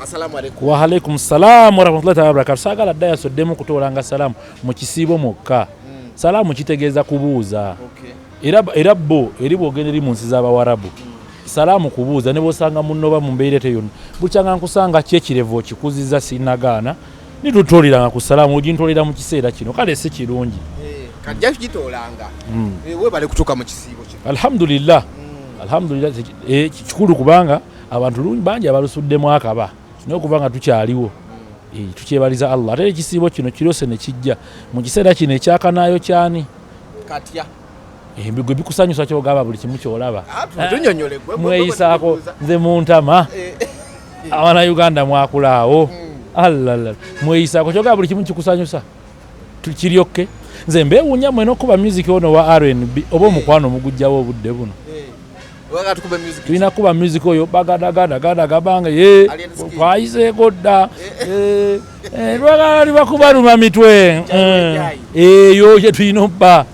Assalamu alaikum. Wa alaikum salam wa rahmatullahi wa barakatuh. Sagala daya soddemu kutolanga salamu mu kisibo mokka. Salamu kitegeeza kubuuza. Era bo eri bwogenda mu nsi z'Abawarabu. Salamu kubuuza ne bosanga munnoba mu mbeera teyono. Bukyanga nkusanga kyekirevo kikuziza sinagaana. Nitutoliranga ku salamu ojintolera mu kiseera kino. Kale si kirungi. Kajja kitolanga. We bale kutuka mu kisibo kino. Alhamdulillah. Alhamdulillah kikulu kubanga abantu bangi abalusuddemu akaba. N'okubanga tukyaliwo tukyebaliza Allah ate ekisibo kino kirose ne kijja mu kiseera kino ekyakanayo kyani katya gwe bikusanyusa kyogaba buli kimu kyolaba tunyonyole gwe mweyisaako nze muntama awana Uganda mwakulaawo Allah mweyisaako kyogaba buli kimu kikusanyusa tukiryokke nze mbeewuunya mwena okuba music ono wa R&B oba omukwano mugujjawo obudde buno tulina kuba music oyo bagadagada gabanga kwayiseeko dda lwagala libakuba luma mitwe eyo kye tulina obba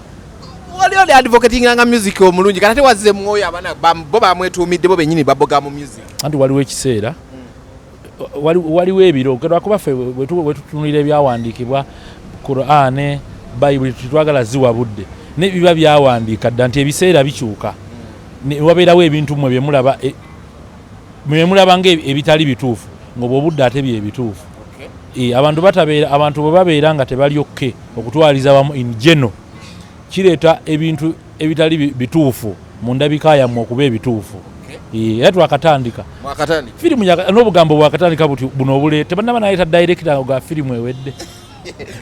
wali oli advocatinganga music omulungi kati ate wazze mwoyo abaana bo bamwetuumidde bo bennyini baboga mu music anti waliwo ekiseera waliwo ebiro lwakuba ffe bwe tutunulira ebyawandiikibwa Qur'an Bayibuli tetwagala ziwa budde nebiba byawandiika dda nti ebiseera bikyuka wabeerawo ebintu mwe byemulaba ng'ebitali bituufu ng'obwo obudde ate bye bituufu abantu bwe babeera nga tebalyokke okutwaliza wamu in general kireeta ebintu ebitali bituufu mu ndabika yammwe okuba ebituufu era twakatandika firimu n'obugambo bwakatandika buno obuleeta tebannaba naleeta director ga firimu ewedde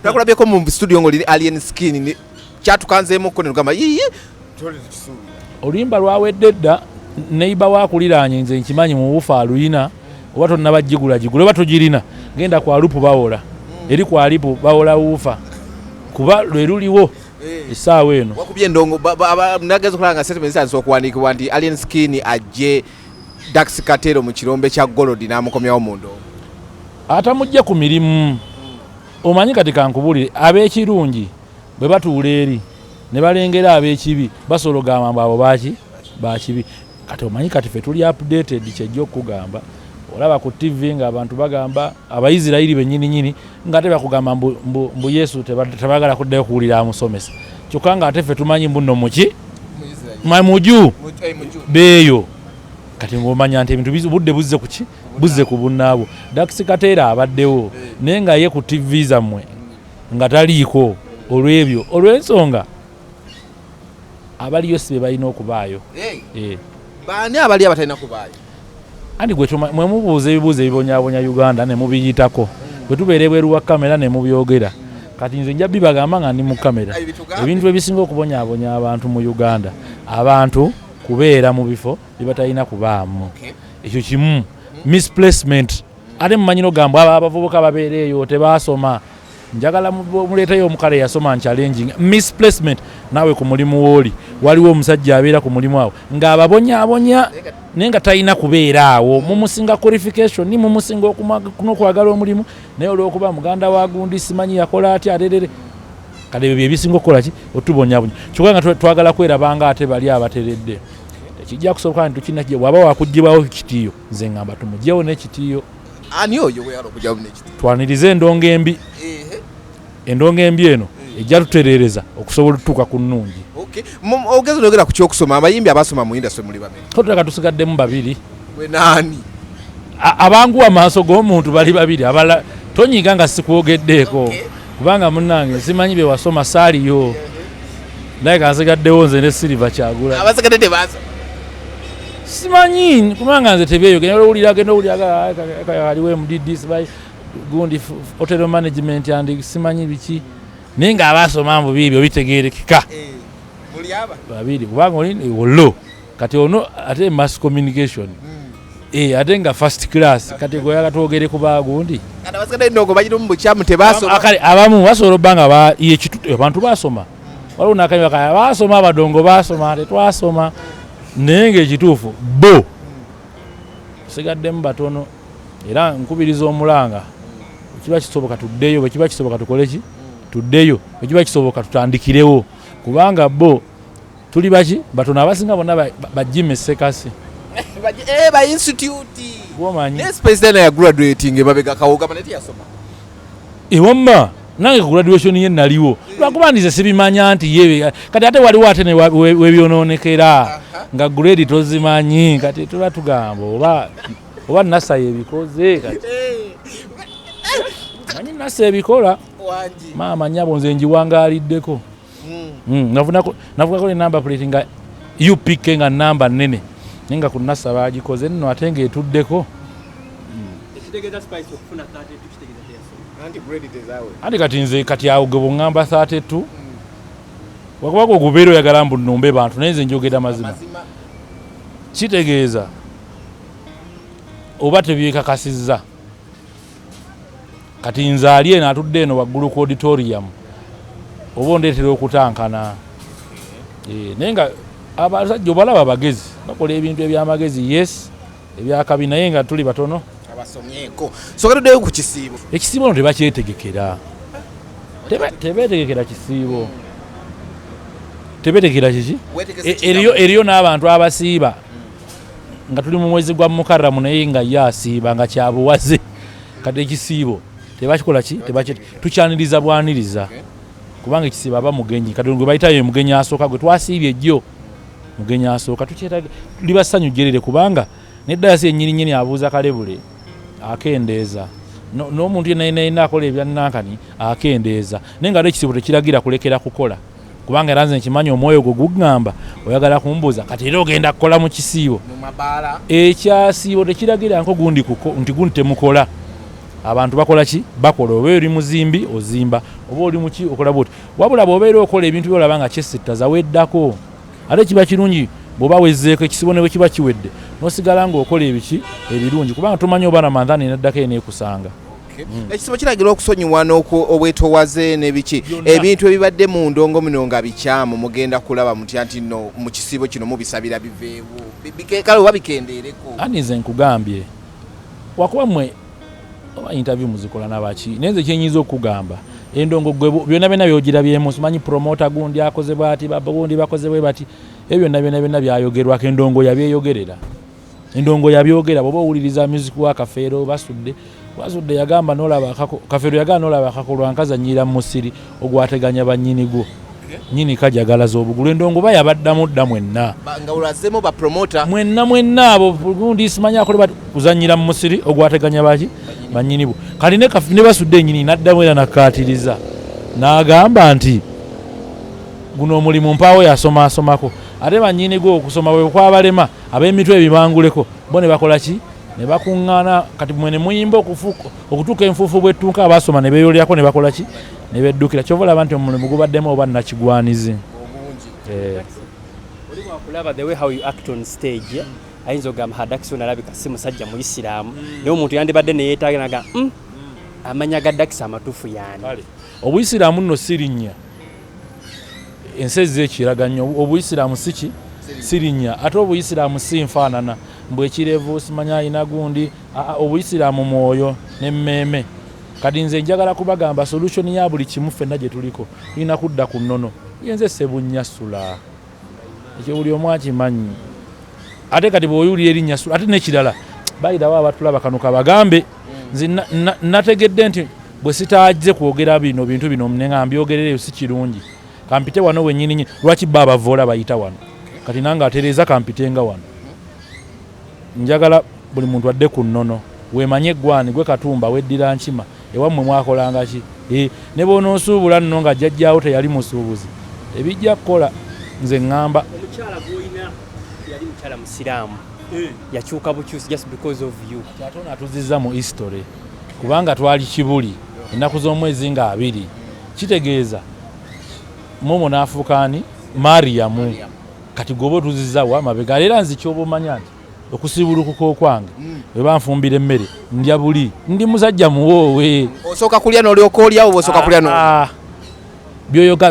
twakulabyeko mu studio ng'oli alien skin kyatukanzeemukko ne tugamba yiye oluyimba lwawedde dda neiba wakuliraanye nze nkimanyi mu bufa aluyina oba tonnabagigula oba togirina genda kwa lupu bawola eri kwa lipu bawola wufa kuba lwe luliwo essaawa eno wakubye endongo nageza okulanga statement zansi okuwandiikibwa nti alien skin ajje Dax Kartel mu kirombe kya golodi n'amukomyawo mu ndongo atamujje ku mirimu omanyi kati kankubulire ab'ekirungi bwe batuula eri ne balengera ab'ekibi basobola ogamba abo bakibi kati omanyi kati ffe tuli updated kyejja okugamba olaba ku TV ng'abantu bagamba abayisirayiri bennyininyini ng'ate bakugamba mbu Yesu tebagala kuddayo kuwulira amusomesa kyokka ng'ate ffe tumanyi mbuno muki muju beeyo kati ng'omanya nti ebintu budde buzze kuki buzze ku bunnaabo Dax Kartel abaddewo naye nga ye ku TV zammwe nga taliiko olw'ebyo olw'ensonga abaliyo sibe balina okubaayo baani abali abatalina kubaayo andi gwe mwe mubuuza ebibuuzo ebibonyabonya Uganda ne mubiyitako bwe tubeera ebweru wa kamera ne mubyogera kati nze nja bibagamba nga ndi mu kamera ebintu ebisinga okubonyabonya abantu mu Uganda abantu kubeera mu bifo byebatalina kubaamu ekyo kimu misplacement ate mumanyi n'ogamba abavubuka babeera eyo tebaasoma njagala muleetayo omukale yasoma challenging misplacement nawe ku mulimu woli waliwo omusajja abeera ku mulimu awo ng'ababonyabonya naye nga talina kubeera awo mumusinga qualification ni mumusinga okwagala omulimu naye olw'okuba muganda wa gundi simanyi yakola atya aterere kale ebyo byebisinga okukola ki otubonyabonya kyokka nga twagala kwerabanga ate bali abateredde tekijja kusoboka nti tukina waba wakuggyibwawo kitiiyo nze ngamba tumugyewo n'ekitiiyo ani oyo weyala okugyawo n'ekitiiyo twanirize endongo embi endongo embi eno ejja tutereereza okusobola otutuuka ku nnungi ogezi nogera ku kyokusoma abayimbi abasoma mu industry muli babiri totuleka tusigaddemu babiri wenaani abanguwa amaaso g'omuntu bali babiri abala tonyiga nga sikwogeddeeko kubanga munnange simanyi bye wasoma saaliyo naye kansigaddewo nze ne Silver Kyagula abasigadde tebasoma simanyi kubanga nze tebyeyo genda owulira aliwo MDD sibayi gundi hotel management and simanyi biki naye nga abasoma mbu bibyo bitegeerekeka babiri kubanga oli wolo kati ono ate mass communication ate nga first class kati goyaga twogere ku bagundi abamu basobola obbanga abantu basoma waliwo nakanywa basoma abadongo basoma tetwasoma naye ng'ekituufu bo tusigaddemu batono era nkubiriza omulanga kiba kisoboka tuddeyo bwe kiba kisoboka tukole ki tuddeyo bwe kiba kisoboka tutandikirewo kubanga bo tuli baki batono abasinga bonna bajime sekasi ba institute womanyi space dana ya graduating babega kawoga maneti yasoma ewamma nange graduation ye naliwo lwakubandize sibimanya nti yewe kati ate waliwo ate webyonoonekera nga grade tozimanyi kati tuba tugamba oba nasa yebikoze kati manyi nasa ebikola maama nyabo nze njiwangaliddeko navugako ne number plate nga UPK nga namba nene ninga ku nasa bagikoze nno ate ng'etuddeko andi kati nze kati awo ge bungamba 32 wakubako ogubeera oyagala mbu nnombe bantu naye nze njogera mazima kitegeeza oba tebyekakasizza kati nze ali eno atudde eno waggulu ku auditorium oba ondeetera okutankana naye nga abasajja obalaba abagezi bakola ebintu ebyamagezi yes ebyakabi naye nga tuli batono abasomyeko sogatuddeyo ku kisiibo ekisiibo no tebakyetegekera tebeetegekera kisiibo tebeetegekera kiki eriyo n'abantu abasiiba nga tuli mu mwezi gwa Mukarramu naye nga ye asiiba nga kyabuwaze kati ekisiibo tebakikola ki tukyaniriza bwaniriza kubanga ekisiibo aba mugenyi kati gwe bayitayo mugenyi asooka gwe twasiibye jjo mugenyi asooka tukyetaga liba ssanyu jerere kubanga neddayasi ennyininyini abuuza kalebule akendeeza n'omuntu yenna akola ebyanankani akendeeza naye nga ekisiibo tekiragira kulekera kukola kubanga era nze nkimanyi omwoyo gwo gugamba oyagala kumbuuza kati era ogenda kukola mu kisiibo ekyasiibo tekiragira nko gundi temukola abantu bakola ki bakola oba oli muzimbi ozimba oba oli muki okola bwoti wabula bw'obeera okola ebintu byolaba nga kyesittaza weddako ate kiba kirungi bw'oba wezzeeko ekisibo ne bwe kiba kiwedde n'osigala ng'okola ebiki ebirungi kubanga tomanyi oba namandaani neddako eneekusanga ekisibo kiragira okusonyiwa obwetowaze n'ebiki ebintu ebibadde mu ndongo muno nga bikyamu mugenda kulaba mutya nti nno mu kisibo kino mubisabira biveewo kale oba bikendeereko ani nze nkugambye wakuba mmwe oba interview muzikola nabaki nenze kyenyiza okugamba endongo gwe byonna byonna byogirabyemu simanyi promota gundi akoze bwati babundi bakoze bwe bati ebyo byonna byayogerwako endongo yabyeyogerera endongo yabyogera bwoba owuliriza music wa Kafeero basudde yagamba nolaba Kafeero yagamba nolaba akakolwa nkazanyira mu musiri ogwateganya bannyini gwo nyini kajagala z'obugulu endongo bayabaddamu dda mwenna nga olazemo ba promoter mwenna abo gundi simanyi akole kuzanyira mu musiri ogwateganya baki bannyini bwo kali ne basudde ennyini naddamu era nakkaatiriza n'agamba nti guno omulimu mpaawo yasomaasomako ate bannyini gwo okusoma bwe kwabalema ab'emitwe ebibanguleko bo ne bakola ki ne bakuŋŋaana kati mwe ne muyimba okutuuka enfuufu bwettuuka abaasoma ne beeyolyako ne bakola ki ne beddukira kyova olaba nti omulimu gubaddemu oba nakigwanizi oli wakulaba the way how you act on stage ayinza ogamba Dax alabika si musajja muisiraamu naye omuntu yandibadde neyeetaaga naga amanya ga Dax amatuufu yaani obuyisiraamu nno sirinnya ensezi ekiraganyo obuyisiraamu siki sirinnya ate obuyisiraamu si nfaanana mbwe ekirevu simanya ayina gundi obuyisiraamu mwoyo n'emmeeme kati nze njagala kubagamba solution ya buli kimu ffenna gye tuliko tulina kudda ku nnono yenze sebunnyasula ekyo buli omu akimanyi ate kati bw'oyulira erinnya sula ate n'ekirala bayirawo abatulaba kano kabagambe nze nategedde nti bwe sitaajje kwogera bintu bino nga mbyogerereyo si kirungi kampite wano wennyini lwaki bba abavoola bayita wano kati nange atereeza kampitenga wano njagala buli muntu adde ku nnono weemanye eggwani gwe Katumba weddira nkima ewammwe mwakolanga ki ne bw'onoosuubula nno nga jjajjaawo teyali musuubuzi ebijja kukola nze ŋŋamba omukyala gw'olina yali mukyala musiraamu yakyuka bukyusi just because of you ate onatuzizza mu history kubanga twali kibuli ennaku z'omwezi nga 2 kitegeeza momo n'afuukaani Mariyamu kati goba otuzizzawa mabega era nzi kyoba omanya nti okusibulukuka okwange bwe banfumbira emmere ndya buli ndi musajja muwoowe osooka kulya n'olyoka olyawo osooka kulya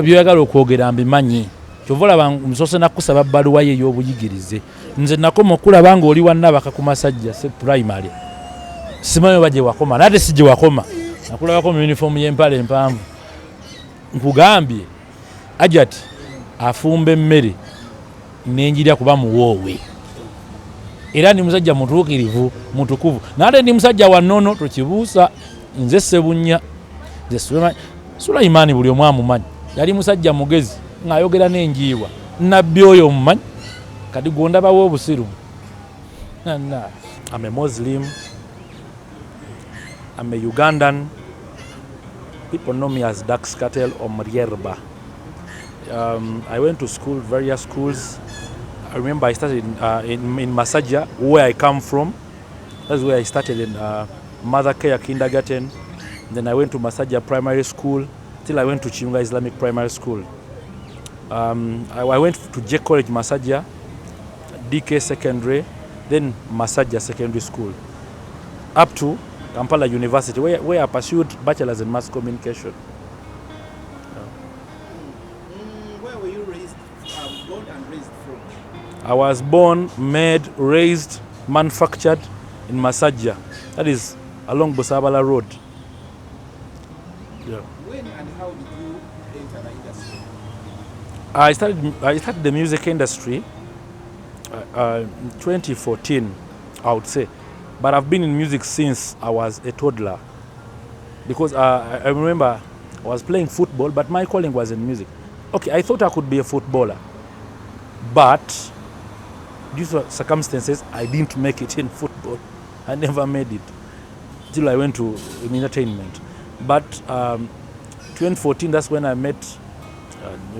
byoyagala okwogera mbimanyi kyova olaba musoose nakkusaba bbaluwa ye ey'obuyigirize nze nakoma okulaba nga oli wannabaka ku masajja se primary simanyi oba gye wakoma naate si gye wakoma nakulabako mu yunifoomu y'empale empanvu nkugambye ajati afumba emmere nenjirya kuba muwoowe era ndi musajja mutuukirivu mutukuvu naate ndi musajja wa nnono tokibuusa nze Ssebunya nze Sulaimaani buli omu amumanyi yali musajja mugezi ng'ayogera n'enjiibwa nabbi oyo mumanyi kati gondabawo obusirumu. I'm a Muslim, I'm a Ugandan. People know me as Dax Kartel Awadde. I went to school, various schools. I remember I started in Masajja, where I come from. That's where I started in Mother Care Kindergarten. Then I went to Masajja Primary School till I went to Chiunga Islamic Primary School. I went to J College Masajja, DK Secondary, then Masajja Secondary School, up to Kampala University, where I pursued bachelor's in mass communication. Where were you raised, born and raised from? I was born, made, raised, manufactured in Masajja. That is along Busabala Road. Yeah. When and how did you enter the industry? I started the music industry in 2014, I would say. But I've been in music since I was a toddler. Because I remember I was playing football, but my calling was in music. Okay, I thought I could be a footballer. But due to circumstances, I didn't make it in football. I never made it till I went to entertainment. But 2014, that's when I met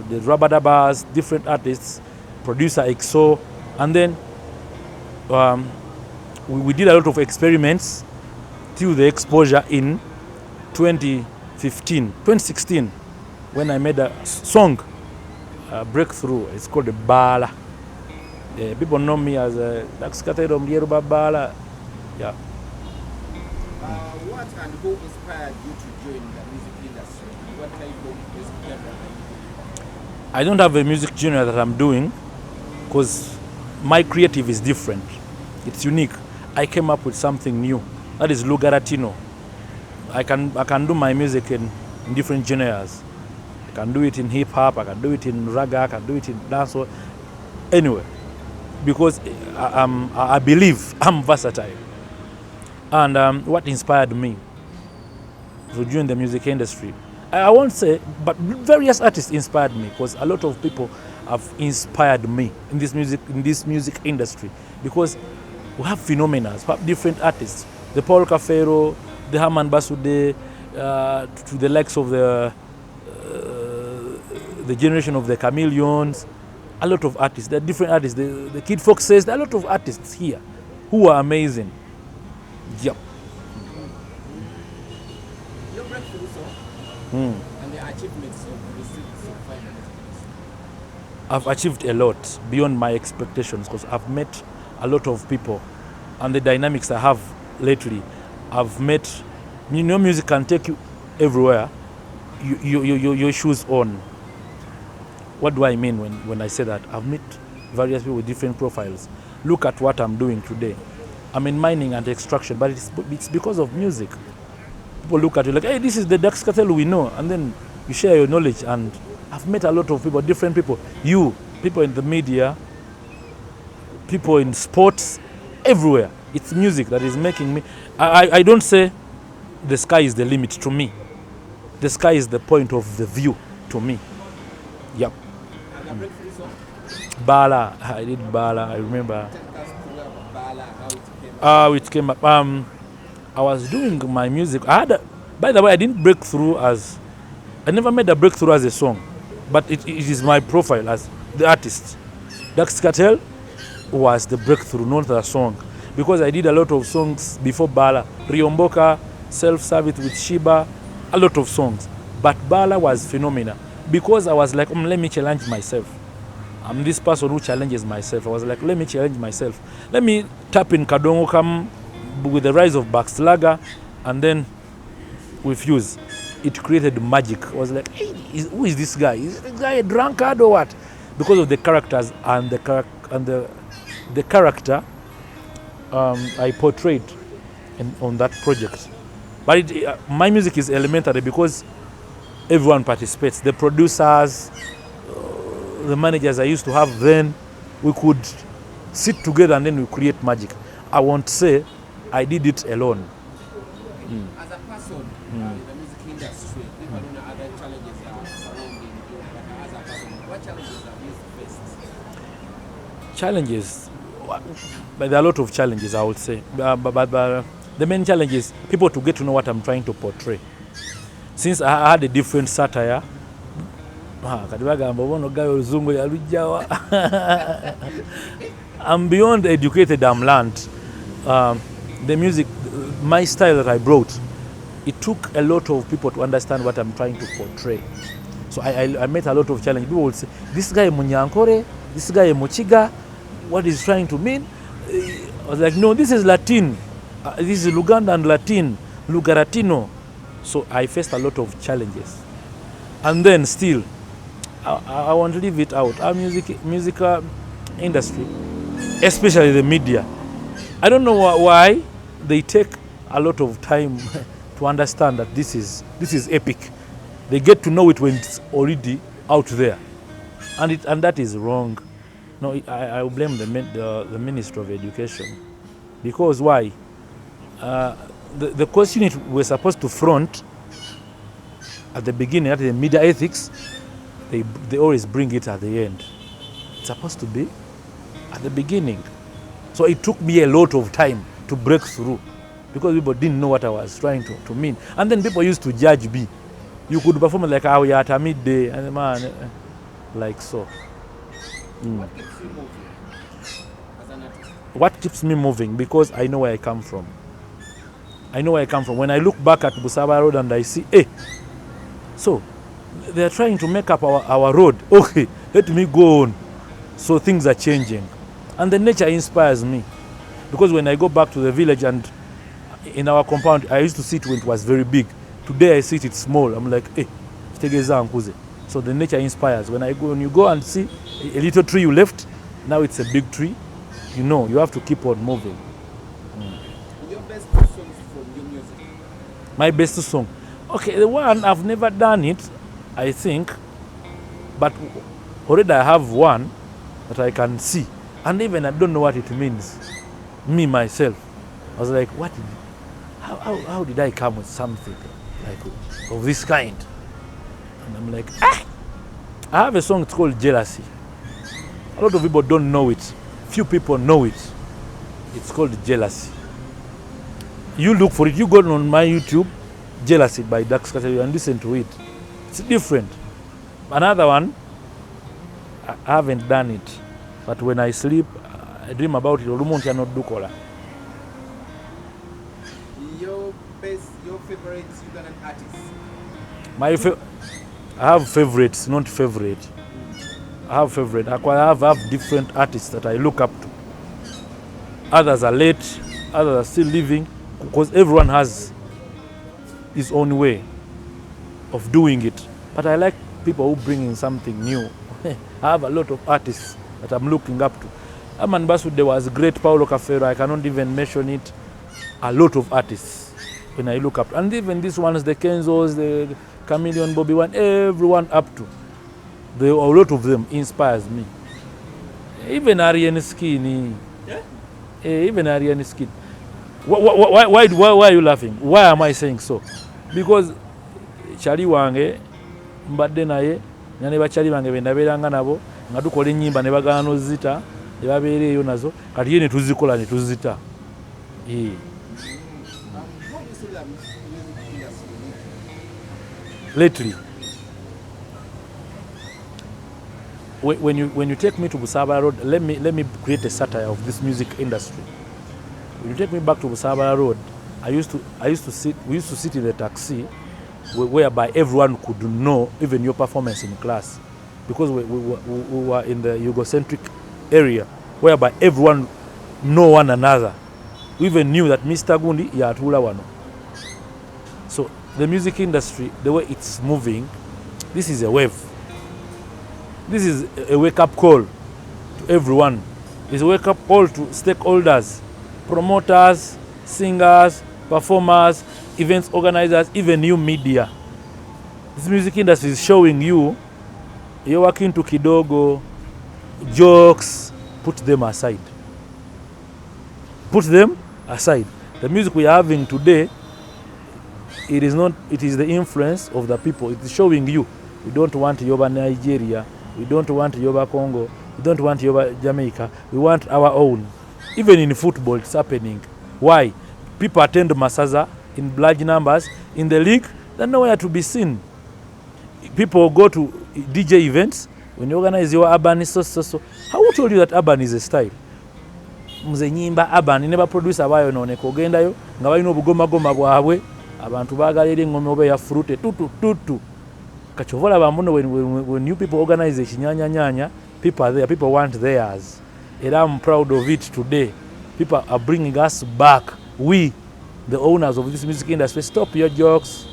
the Rabadabas, different artists, producer XO, and then we did a lot of experiments till the exposure in 2016, when I made a song, breakthrough. It's called the Bala. People know me as Dax Kartel Awadde Bala. Yeah. What and who inspired you to join the music industry? What type of music genre? I don't have a music genre that I'm doing because my creative is different. It's unique. I came up with something new. That is Lugaratino. I can do my music in different genres. I can do it in hip hop, I can do it in raga, I can do it in dancehall. Anyway, because I believe I'm versatile. And what inspired me to join the music industry, I won't say, but various artists inspired me, because a lot of people have inspired me in this music industry, because we have phenomena, we have different artists. The Paul Kafero, the Haman Basude, to the likes of the generation of the Chameleons, a lot of artists. There are different artists. The Kid Fox says there are a lot of artists here who are amazing. Yep. Your breakthrough song and the achievements of the I've achieved a lot beyond my expectations, because I've met a lot of people, and the dynamics I have lately, I've met, music can take you everywhere. Your shoes on. What do I mean when I say that? I've met various people with different profiles. Look at what I'm doing today. I'm in mining and extraction, but it's because of music. People look at you like, hey, this is the Dax Kartel we know, and then you share your knowledge. And I've met a lot of people, different people. People in the media, people in sports, everywhere. It's music that is making me. I don't say the sky is the limit to me. The sky is the point of the view to me. Yep. Bala, I did Bala, I remember. It came up. I was doing my music. By the way, I didn't break through I never made a breakthrough as a song, but it is my profile as the artist. Dax Kartel was the breakthrough, not the song, because I did a lot of songs before Bala. Riomboka, Self-Service with Shiba, a lot of songs. But Bala was phenomenal, because I was like, let me challenge myself. I'm this person who challenges myself. I was like, let me challenge myself. Let me tap in Kadongo Kam with the rise of Backslager, and then we fuse. It created magic. I was like, hey, who is this guy? Is this guy a drunkard or what? Because of the characters and the character I portrayed on that project. But my music is elementary because everyone participates. The producers, the managers I used to have then, we could sit together and then we create magic. I won't say I did it alone. As a person in the music industry, people don't know other challenges that are surrounding you, but as a person, what challenges have you faced? Challenges, but there are a lot of challenges, I would say. But the main challenge is people to get to know what I'm trying to portray. Since I had a different satire, I'm beyond educated, I'm learned. The music, my style that I brought, it took a lot of people to understand what I'm trying to portray. So I met a lot of challenges. People would say, this guy is Munyankore, this guy is Mochiga, what is trying to mean? I was like, no, this is Latin. This is Luganda and Latin, Lugaratino. So I faced a lot of challenges. And then still, I want to leave it out. Our musical industry, especially the media, I don't know why they take a lot of time to understand that this is epic. They get to know it when it's already out there, and that is wrong. No, I blame the Ministry of Education, because why? The question we're supposed to front at the beginning, at the media ethics, they always bring it at the end. It's supposed to be at the beginning. So it took me a lot of time to break through, because people didn't know what I was trying to mean. And then people used to judge me. You could perform like, oh, you're at a midday, and man, like so. What keeps you moving as an artist? What keeps me moving? Because I know where I come from. I know where I come from. When I look back at Busaba Road and I see, hey, so they're trying to make up our road. Okay, let me go on. So things are changing. And the nature inspires me. Because when I go back to the village and in our compound, I used to see it when it was very big. Today I see it small. I'm like, hey, so the nature inspires. When you go and see a little tree you left, now it's a big tree, you know, you have to keep on moving. Your best songs from your music? My best song? Okay, the one, I've never done it, I think, but already I have one that I can see. And even I don't know what it means. Me, myself. I was like, how did I come with something like of this kind? And I'm like, I have a song, it's called Jealousy. A lot of people don't know it. Few people know it. It's called Jealousy. You look for it. You go on my YouTube, Jealousy by Dax Kartel, and listen to it. It's different. Another one, I haven't done it. But when I sleep, I dream about it. Your favorite Ugandan artist? I have favorites, not favorite. I have favorite. I have different artists that I look up to. Others are late, others are still living, because everyone has his own way of doing it. But I like people who bring in something new. I have a lot of artists that I'm looking up to. Aman Basude was great, Paulo Cafero, I cannot even mention it. A lot of artists when I look up to. And even these ones, the Kenzos, the Chameleon, Bobby One, everyone up to. A lot of them inspires me. Even Ariane Skinny. Yeah? Even Ariane Skinny. Why are you laughing? Why am I saying so? Because Chali Wange, mbadde naye, nyane bachali bange bendaberanga nabo, nga tukola ennyimba ne bagana nozita, ne babeereyo nazo, kati ye ne tuzikola ne tuzita. Lately, when you take me to Busaba Road, let me create a satire of this music industry. When you take me back to Busaba Road, we used to sit in the taxi, whereby everyone could know even your performance in class, because we were in the Yugocentric area, whereby everyone know one another. We even knew that Mr. Gundi yatula wano. So the music industry, the way it's moving, this is a wave. This is a wake-up call to everyone. It's a wake-up call to stakeholders, promoters, singers, performers, events organizers, even new media. This music industry is showing you, you're working to kidogo, jokes, put them aside. Put them aside. The music we are having today, it is the influence of the people. It is showing you. We don't want Yoba Nigeria. We don't want Yoba Congo. We don't want Yoba Jamaica. We want our own. Even in football, it's happening. Why? People attend Masaza in large numbers. In the league, they're nowhere to be seen. People go to DJ events. When you organize your urban, How told you that urban is a style? Mze nyimba urban never produce abayo noneko ogendayo nga balina obugomagoma bwabwe abantu bagalira engoma oba ya fruit tutu kachovola bambuno when you people organize ekinyanya people are there, people want theirs, and I'm proud of it today. People are bringing us back, we the owners of this music industry. Stop your jokes.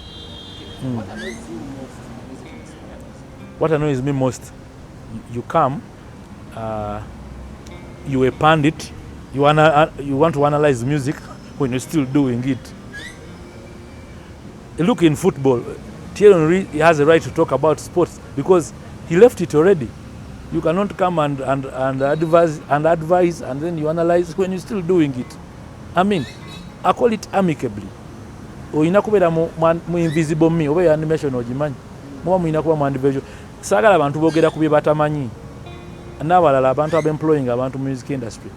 What annoys me most, you come, you a pandit, you want to analyze music when you're still doing it. Look, in football, Thierry Henry has a right to talk about sports because he left it already. You cannot come and advise and then you analyze when you're still doing it. I mean, I call it amicably. Oyina kubeera mu invisible me oba animation ogimanyi muba muyina kuba mu individual. Saagala abantu boogera ku bye batamanyi n'abalala abantu abemploying abantu mu music industry.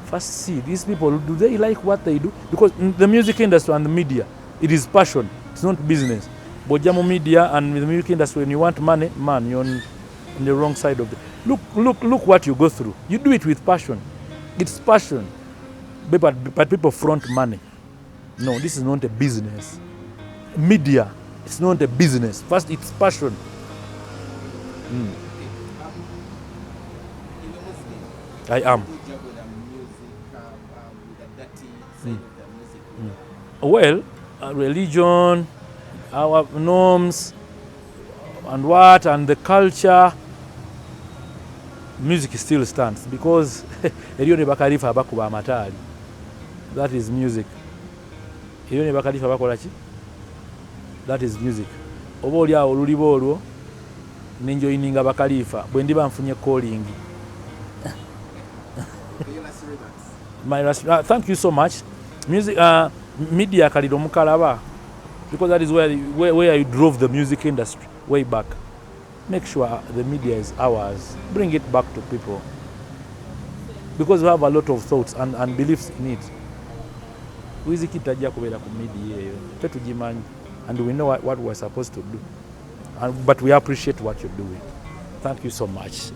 First see these people, do they like what they do? Because in the music industry and the media, it is passion, it's not business. Bojja mu media and the music industry, when you want money, man, you're on the wrong side of the... Look what you go through. You do it with passion. It's passion. But people front money. No, this is not a business. Media, it's not a business. First, it's passion. I am. Well, religion, our norms, and the culture, music still stands because that is music. That is music. Oba oli awo olulibo olwo ninjoyininga bakalifa bwe ndiba nfunye calling. Thank you so much. Music, media kaliro mukalaba, because that is where you drove the music industry way back. Make sure the media is ours. Bring it back to people, because we have a lot of thoughts and beliefs in it. And we know what we're supposed to do, but we appreciate what you're doing. Thank you so much.